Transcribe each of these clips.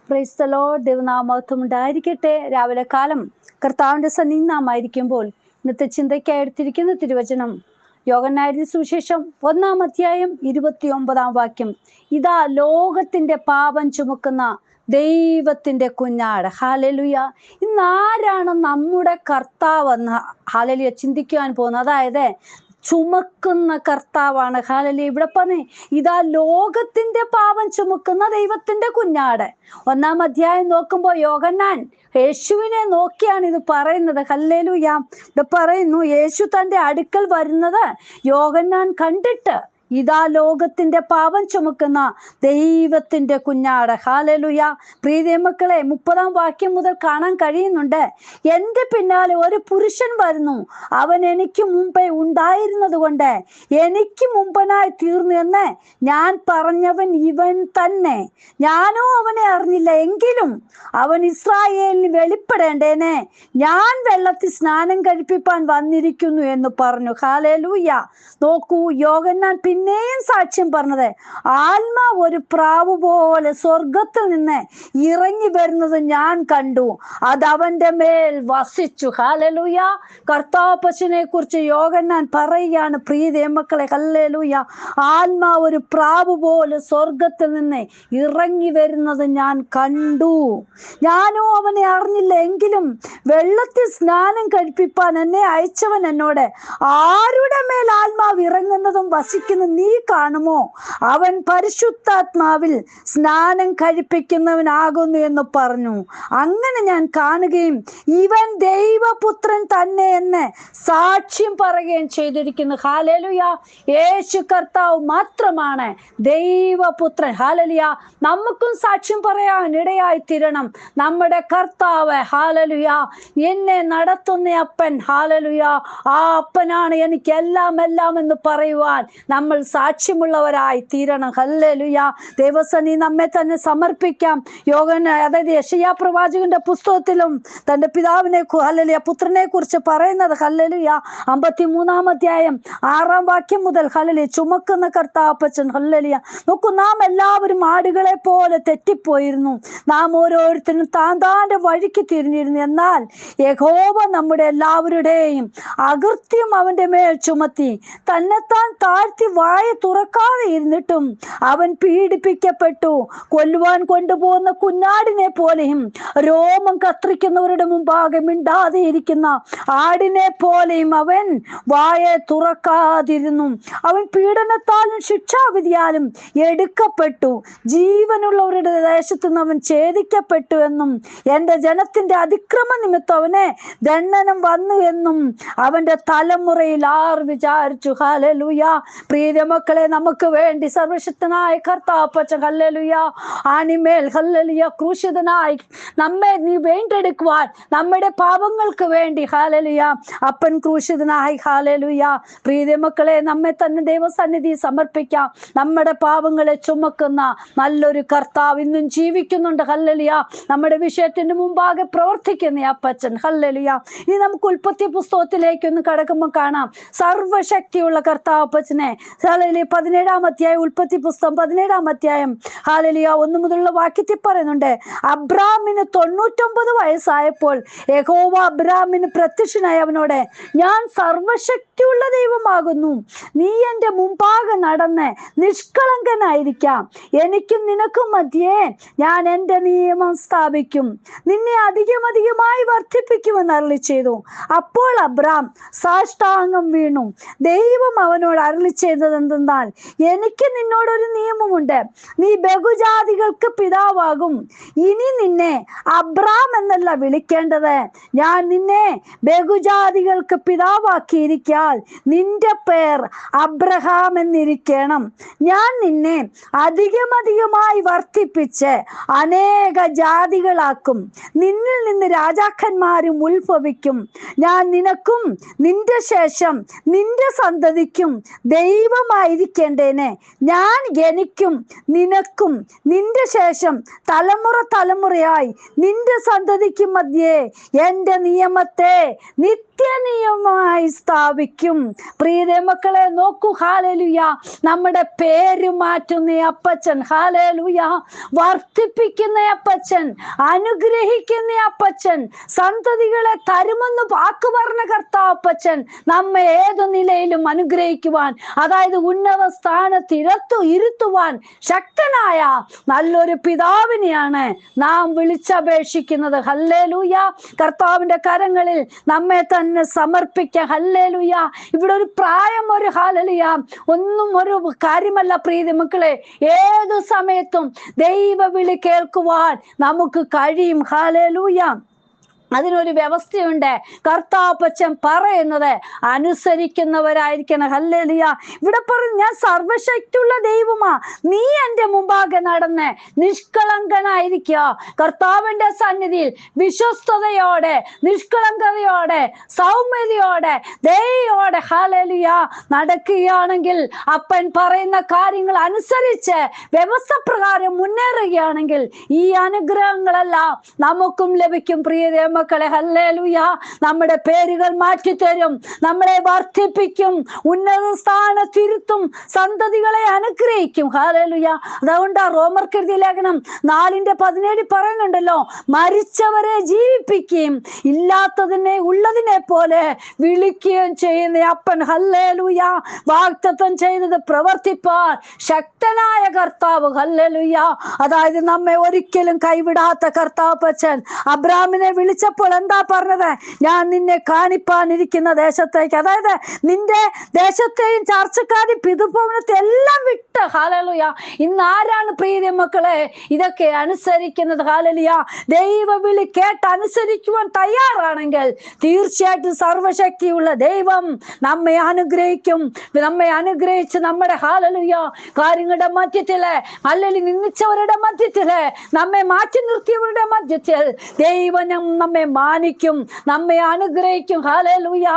Praise the Lord. ദൈവനാമമഹത്വം ഉണ്ടായിരിക്കട്ടെ. രാവിലെ കാലം കർത്താവിന്റെ സന്നിധിയിൽ നാം ആയിരിക്കുമ്പോൾ ഇന്നത്തെ ചിന്തയ്ക്കായി എടുത്തിരിക്കുന്ന തിരുവചനം യോഹന്നാന്റെ സുവിശേഷം 1-ാം അധ്യായം 29-ാം വാക്യം. ഇതാ ലോകത്തിന്റെ പാപം ചുമക്കുന്ന ദൈവത്തിന്റെ കുഞ്ഞാട്. ഹല്ലേലൂയ. ഇന്ന് ആരാണ് നമ്മുടെ കർത്താവെന്ന് ഹല്ലേലൂയ ചിന്തിക്കുവാൻ പോകുന്നത്. അതായത് ചുമക്കുന്ന കർത്താവാണ്. ഹല്ലേലൂയ. ഇവിടെ പറഞ്ഞേ ഇതാ ലോകത്തിന്റെ പാപം ചുമക്കുന്ന ദൈവത്തിന്റെ കുഞ്ഞാട്. 1-ാം അധ്യായം നോക്കുമ്പോൾ യോഹന്നാൻ യേശുവിനെ നോക്കിയാണ് ഇത് പറയുന്നത്. ഹല്ലേലൂയ. ഇത് പറയുന്നു, യേശു തന്റെ അടുക്കൽ വരുന്നത് യോഹന്നാൻ കണ്ടിട്ട് ഇതാ ലോകത്തിന്റെ പാപം ചുമക്കുന്ന ദൈവത്തിന്റെ കുഞ്ഞാട്. ഹല്ലേലൂയ. പ്രിയ മക്കളെ, 30-ാം വാക്യം മുതൽ കാണാൻ കഴിയുന്നുണ്ട്. എന്റെ പിന്നാലെ ഒരു പുരുഷൻ വരുന്നു, അവൻ എനിക്ക് മുമ്പേ ഉണ്ടായിരുന്നത് കൊണ്ട് എനിക്ക് മുമ്പനായി തീർന്നു എന്ന് ഞാൻ പറഞ്ഞവൻ ഇവൻ തന്നെ. ഞാനോ അവനെ അറിഞ്ഞില്ല, എങ്കിലും അവൻ ഇസ്രായേലിന് വെളിപ്പെടേണ്ടേനെ ഞാൻ വെള്ളത്തിൽ സ്നാനം കഴിപ്പിപ്പാൻ വന്നിരിക്കുന്നു എന്ന് പറഞ്ഞു. ഹല്ലേലൂയ. നോക്കൂ, യോഹന്നാൻ പിന്നെയും സാക്ഷ്യം പറഞ്ഞത്, ആത്മാവ് ഒരു പ്രാവ് പോലെ സ്വർഗത്തിൽ നിന്ന് ഇറങ്ങി വരുന്നത് ഞാൻ കണ്ടു, അത് അവന്റെ മേൽ വസിച്ചു. ഹല്ലേലൂയ. കർത്താപ്പശനെ കുറിച്ച് യോഹന്നാൻ പറയുകയാണ്. പ്രിയ ദൈവമക്കളെ, ഹല്ലേലൂയ. ആത്മാവ് ഒരു പ്രാവ് പോലെ സ്വർഗത്തിൽ നിന്ന് ഇറങ്ങി വരുന്നത് ഞാൻ കണ്ടു, ഞാനോ അവനെ അറിഞ്ഞില്ല, എങ്കിലും വെള്ളത്തിൽ സ്നാനം കഴിപ്പിപ്പാൻ എന്നെ അയച്ചവൻ എന്നോട്, ആരുടെ മേൽ ആത്മാവ് ഇറങ്ങുന്നതും വസിക്കുന്ന നീ കാണുമോ, അവൻ പരിശുദ്ധാത്മാവിൽ സ്നാനം കഴിപ്പിക്കുന്നവനാകുന്നു എന്ന് പറഞ്ഞു. അങ്ങനെ ഞാൻ കാണുകയും ഇവൻ ദൈവപുത്രൻ തന്നെ എന്ന് സാക്ഷ്യം പറയുകയും ചെയ്തിരിക്കുന്നു. ഹല്ലേലൂയ. യേശു കർത്താവ് മാത്രമാണ് ദൈവപുത്രൻ. ഹല്ലേലൂയ. നമുക്കും സാക്ഷ്യം പറയാൻ ഇടയായി തീരണം. നമ്മുടെ കർത്താവ്, ഹല്ലേലൂയ, എന്നെ നടത്തുന്ന അപ്പൻ, ഹല്ലേലൂയ, ആ അപ്പനാണ് എനിക്ക് എല്ലാം എന്ന് പറയുവാൻ നമ്മൾ സാക്ഷ്യമുള്ളവരായി തീരണം. ഹല്ലേലൂയ. ദൈവസന്നിധി നമ്മെ തന്നെ സമർപ്പിക്കാം. അതായത് യെശയ്യാ പ്രവാചകന്റെ പുസ്തകത്തിലും തന്റെ പിതാവിനെ, ഹല്ലേലൂയ, പുത്രനെ കുറിച്ച് പറയുന്നത്, ഹല്ലേലൂയ, 53-ാം അധ്യായം 6-ാം വാക്യം മുതൽ, ഹല്ലേലൂയ, ചുമക്കുന്ന കർത്താപ്പച്ചൻ. ഹല്ലേലൂയ. നോക്കൂ, നാം എല്ലാവരും ആടുകളെ പോലെ തെറ്റിപ്പോയിരുന്നു, നാം ഓരോരുത്തരും താന്റെ വഴിക്ക് തിരിഞ്ഞിരുന്നു. എന്നാൽ യഹോവ നമ്മുടെ എല്ലാവരുടെയും അകൃത്യം അവന്റെ മേൽ ചുമത്തി തന്നെത്താൻ താഴ്ത്തി വായ തുറക്കാതെ ഇരുന്നിട്ടും അവൻ പീഡിപ്പിക്കപ്പെട്ടു. കൊല്ലുവാൻ കൊണ്ടുപോകുന്ന കുഞ്ഞാടിനെ പോലെയും രോമം കത്രിക്കുന്നവരുടെ മുമ്പാകെ മിണ്ടാതെ ഇരിക്കുന്ന ആടിനെ പോലെയും അവൻ വായ തുറക്കാതിരുന്നു. അവൻ പീഡനത്താലും ശിക്ഷാവിധിയാലും എടുക്കപ്പെട്ടു, ജീവനുള്ളവരുടെ ദേശത്തു നിന്ന് അവൻ ഛേദിക്കപ്പെട്ടു എന്നും എന്റെ ജനത്തിന്റെ അതിക്രമ നിമിത്തം അവനെ ദണ്ഡനം വന്നു എന്നും അവന്റെ തലമുറയിൽ ആർ വിചാരിച്ചു. ഹല്ലേലൂയ. പ്രിയ മക്കളെ, നമുക്ക് വേണ്ടി സർവശക്തനായ കർത്താപ്പച്ചൻ, ഹല്ലേലൂയ, ആണിമേൽ, ഹല്ലേലൂയ, ക്രൂശിതനായി നമ്മെ നീ വീണ്ടെടുക്കുവാൻ, നമ്മുടെ പാപങ്ങൾക്ക് വേണ്ടി, ഹല്ലേലൂയ, അപ്പൻ ക്രൂശിതനായി. ഹല്ലേലൂയ. പ്രിയ മക്കളെ, നമ്മെ തന്നെ ദൈവസന്നിധി സമർപ്പിക്കാം. നമ്മുടെ പാപങ്ങളെ ചുമക്കുന്ന നല്ലൊരു കർത്താവ് ഇന്നും ജീവിക്കുന്നുണ്ട്. ഹല്ലേലൂയ. നമ്മുടെ വിഷയത്തിന്റെ മുമ്പാകെ പ്രവർത്തിക്കുന്ന അപ്പച്ചൻ. ഹല്ലേലൂയ. ഇനി നമുക്ക് ഉൽപ്പത്തി പുസ്തകത്തിലേക്ക് ഒന്ന് കടക്കുമ്പോൾ കാണാം സർവശക്തിയുള്ള കർത്താപ്പച്ചനെ. ഹല്ലേലൂയ. 17-ാം അധ്യായം, ഉൽപ്പത്തി പുസ്തകം 17-ാം അധ്യായം, ഹല്ലേലൂയ, 1 മുതലുള്ള വാക്യത്തിൽ പറയുന്നുണ്ട്, അബ്രാമിന് 99 വയസ്സായപ്പോൾ യഹോവ അബ്രാമിന് പ്രത്യക്ഷനായി അവനോട്, ഞാൻ സർവശക്തിയുള്ള ദൈവമാകുന്നു, നീ എന്റെ മുമ്പാകെ നടന്ന് നിഷ്കളങ്കനായിരിക്കാം, എനിക്കും നിനക്കും മധ്യേ ഞാൻ എന്റെ നിയമം സ്ഥാപിക്കും, നിന്നെ അധികമായി വർദ്ധിപ്പിക്കുമെന്ന് അരുളി ചെയ്തു. അപ്പോൾ അബ്രാം സാഷ്ടാംഗം വീണു. ദൈവം അവനോട് അരുളി ചെയ്തത് എന്തെന്നാൽ, എനിക്ക് നിന്നോടൊരു നിയമമുണ്ട്, നീ ബഹുജാതികൾക്ക് പിതാവാകും, ഇനി നിന്നെ അബ്രാം എന്നല്ല വിളിക്കേണ്ടത്, ഞാൻ നിന്നെ ബഹുജാതികൾക്ക് പിതാവാക്കിയിരിക്കാൽ നിന്റെ പേർ അബ്രഹാം എന്നിരിക്കണം. ഞാൻ നിന്നെ അധികമായി വർദ്ധിപ്പിച്ച് അനേക ജാതികളാക്കും, നിന്നിൽ നിന്ന് രാജാക്കന്മാരും ഉത്ഭവിക്കും. ഞാൻ നിനക്കും നിന്റെ ശേഷം നിന്റെ സന്തതിക്കും ദൈവമായിരിക്കേണ്ടേനെ ഞാൻ എനിക്കും നിനക്കും നിന്റെ ശേഷം തലമുറയായി നിന്റെ സന്തതിക്കും മധ്യേ എന്റെ നിയമത്തെ നിത്യനിയമമായി സ്ഥാപിക്കും. അനുഗ്രഹിക്കും. പ്രിയ മക്കളെ നോക്കൂ, ഹല്ലേലൂയ. നമ്മുടെ പേര് മാറ്റുന്ന അപ്പച്ചൻ, ഹല്ലേലൂയ. വർദ്ധിപ്പിക്കുന്ന അപ്പച്ചൻ, അനുഗ്രഹിക്കുന്ന അപ്പച്ചൻ, സന്തതികളെ തരുമെന്ന് വാക്ക് പറഞ്ഞ കർത്താപ്പച്ചൻ നമ്മെ ഏതു നിലയിലും അനുഗ്രഹിക്കുവാൻ, അതായത് ഉന്നത സ്ഥാനത്ത് ഇരുത്തുവാൻ ശക്തനായ നല്ലൊരു പിതാവിനെയാണ് നാം വിളിച്ചപേക്ഷിക്കുന്നത്. ഹല്ലേലൂയ. കർത്താവിന്റെ കരങ്ങളിൽ നമ്മെ തന്നെ സമർപ്പിക്കുക. ഹല്ലേലൂയ. ഇവിടെ ഒരു പ്രായം, ഒരു ഹല്ലേലൂയ ഒന്നും ഒരു കാര്യമല്ല പ്രിയ മക്കളെ. ഏതു സമയത്തും ദൈവ വിളി കേൾക്കുവാൻ നമുക്ക് കഴിയും. ഹല്ലേലൂയ. അതിനൊരു വ്യവസ്ഥയുണ്ട്. കർത്താപ്പച്ചൻ പറയുന്നത് അനുസരിക്കുന്നവരായിരിക്കണം. ഹല്ലേലൂയ. ഇവിടെ പറഞ്ഞു, ഞാൻ സർവശക്തിയുള്ള ദൈവമാ, നീ എൻ്റെ മുമ്പാകെ നടന്ന് നിഷ്കളങ്കനായിരിക്കുക. കർത്താവിന്റെ സന്നിധിയിൽ വിശ്വസ്തയോടെ, നിഷ്കളങ്കതയോടെ, സൗമ്യതയോടെ, ദയോടെ ഹല്ലേലൂയ നടക്കുകയാണെങ്കിൽ, അപ്പൻ പറയുന്ന കാര്യങ്ങൾ അനുസരിച്ച് വ്യവസ്ഥ പ്രകാരം മുന്നേറുകയാണെങ്കിൽ ഈ അനുഗ്രഹങ്ങളെല്ലാം നമുക്കും ലഭിക്കും. പ്രിയ മക്കളെ, ഹല്ലേലൂയ. നമ്മുടെ പേരുകൾ മാറ്റിത്തരും, നമ്മളെ വർദ്ധിപ്പിക്കും, ഉന്നത സ്ഥാനത്തിരുത്തും, സന്തതികളെ അനുഗ്രഹിക്കും. ഹല്ലേലൂയ. അതുകൊണ്ട് റോമർക്കെഴുതിയ ലേഖനം 4:17 പറയുന്നുണ്ടല്ലോ, മരിച്ചവരെ ജീവിപ്പിക്കുകയും ഇല്ലാത്തതിനെ ഉള്ളതിനെ പോലെ വിളിക്കുകയും ചെയ്യുന്ന അപ്പൻ. ഹല്ലേലൂയ. വാഗ്ദത്തം ചെയ്തത് പ്രവർത്തിപ്പാൻ ശക്തനായ കർത്താവ്. ഹല്ലേലൂയ. അതായത് നമ്മെ ഒരിക്കലും കൈവിടാത്ത കർത്താപ്പച്ചൻ അബ്രാമിനെ വിളിച്ചപ്പോൾ എന്താ പറഞ്ഞത്? ഞാൻ നിന്നെ കാണിപ്പാനിരിക്കുന്ന ദേശത്തേക്ക്, അതായത് നിന്റെ ദേശത്തെയും ചർച്ചക്കാരെയും പിതൃഭവനത്തെ എല്ലാം വിട്ട്. ഹല്ലേലൂയ. ഇന്ന് ആരാണ് പ്രിയ മക്കളെ ഇതൊക്കെ അനുസരിക്കുന്നത്? ഹല്ലേലൂയ. ദൈവ വിളി കേട്ട് അനുസരിക്കുവാൻ തയ്യാറാണെങ്കിൽ തീർച്ചയായിട്ടും സർവശക്തിയുള്ള ദൈവം നമ്മെ അനുഗ്രഹിക്കും. നമ്മെ അനുഗ്രഹിച്ച് നമ്മുടെ ഹല്ലേലൂയ കാര്യങ്ങളുടെ മധ്യത്തില്, അല്ലെങ്കിൽ നിന്ദിച്ചവരുടെ മധ്യത്തില്, നമ്മെ മാറ്റി നിർത്തിയവരുടെ മധ്യത്തിൽ ദൈവം നമ്മെ മാനിക്കും, നമ്മെ അനുഗ്രഹിക്കും. ഹല്ലേലൂയ.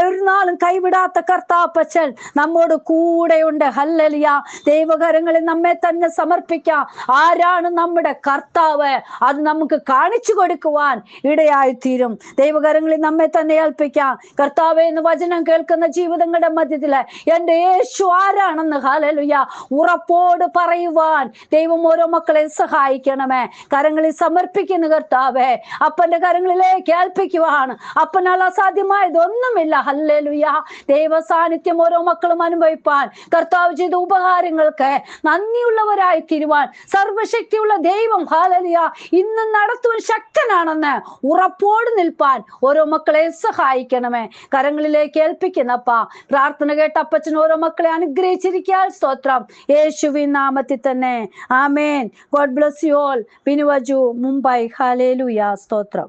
ഒരു നാളും കൈവിടാത്ത കർത്താപ്പച്ചൻ നമ്മോട് കൂടെയുണ്ട്. ഹല്ലേലൂയ. ദൈവകരങ്ങളിൽ നമ്മെ തന്നെ സമർപ്പിക്കാം. ആരാണ് നമ്മുടെ കർത്താവ്? അത് നമുക്ക് കാണിച്ചു കൊടുക്കുവാൻ ഇടയായി തീരും. ദൈവകരങ്ങളിൽ നമ്മെ തന്നെ ഏൽപ്പിക്കാം. കർത്താവേ എന്ന് വചനം കേൾക്കുന്ന ജീവിതങ്ങളുടെ മധ്യത്തില് എന്റെ യേശു ആരാണെന്ന് ഹല്ലേലൂയ ഉറപ്പോട് പറയുവാൻ ദൈവം ഓരോ മക്കളെ സഹായിക്കണമേ. കരങ്ങളിൽ സമർപ്പിക്കുന്ന കർത്താവേ, അപ്പന്റെ കരങ്ങളിലേക്ക് ഏൽപ്പിക്കുവാണ്. അപ്പനാൽ അസാധ്യമായതൊന്നുമില്ല. ഹല്ലേലൂയ. ദൈവ സാന്നിധ്യം ഓരോ മക്കളും അനുഭവിപ്പാൻ, കർത്താവ് ചെയ്ത ഉപകാരങ്ങൾക്ക് നന്ദിയുള്ളവരായി തീരുവാൻ സർവശക്തിയുള്ള ദൈവം ഹല്ലേലൂയ ഇന്നും നടത്തുവാൻ ശക്തനാണെന്ന് ഉറപ്പോട് നിൽപ്പാൻ ഓരോ മക്കളെ സഹായിക്കണമേ. കരങ്ങളിലേക്ക് ഏൽപ്പിക്കുന്നപ്പ പ്രാർത്ഥന കേട്ട അപ്പച്ചൻ ഓരോ മക്കളെ അനുഗ്രഹിച്ചിരിക്കാൻ സ്തോത്രം. യേശുവിൻ നാമത്തിൽ തന്നെ ആമേൻ. God bless you all. Binuvaju, Mumbai. ഹല്ലേലൂയ. സ്തോത്രം.